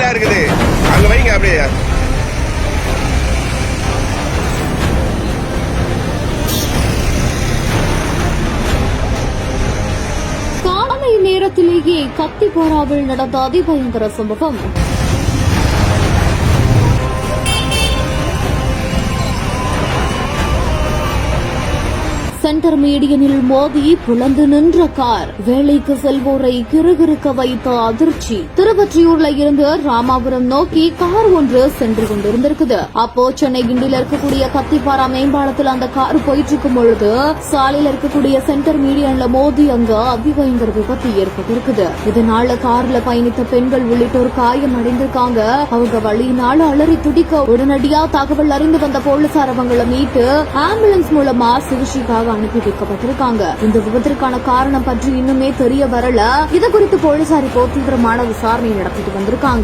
இடம் இருக்குது, அங்க வைங்க அப்படியே. காலை நேரத்திலேயே கத்திப்பாராவில் நடந்த அதிபயங்கர சம்பவம். சென்டர் மீடியனில் மோதி புலந்து நின்ற கார், வேலைக்கு செல்வோரை கிறுகிறுக்க வைத்த அதிர்ச்சி. திருவொற்றியூர்ல இருந்து ராமாபுரம் நோக்கி கார் ஒன்று சென்று கொண்டிருந்திருக்குது. அப்போ சென்னை கிண்டில இருக்கக்கூடிய கத்திப்பாரா மேம்பாலத்தில் அந்த கார் போயிட்டு இருக்கும் பொழுது சாலையில இருக்கக்கூடிய சென்டர் மீடியன்ல மோதி அங்க அதிபயங்கர விபத்து ஏற்பட்டிருக்குது. இதனால கார்ல பயணித்த பெண்கள் உள்ளிட்டோர் காயம் அடைந்திருக்காங்க. அவங்க வழியினால அலறி துடிக்க உடனடியா தகவல் அறிந்து வந்த போலீசார் அவங்களை மீட்டு ஆம்புலன்ஸ் மூலமா சிகிச்சைக்காக அனுப்பி வைக்கப்பட்டிருக்காங்க. இந்த விபத்திற்கான காரணம் பற்றி இன்னுமே தெரிய வரல. இது குறித்து போலீசார் இப்போ தீவிரமான விசாரணை நடத்திட்டு வந்திருக்காங்க.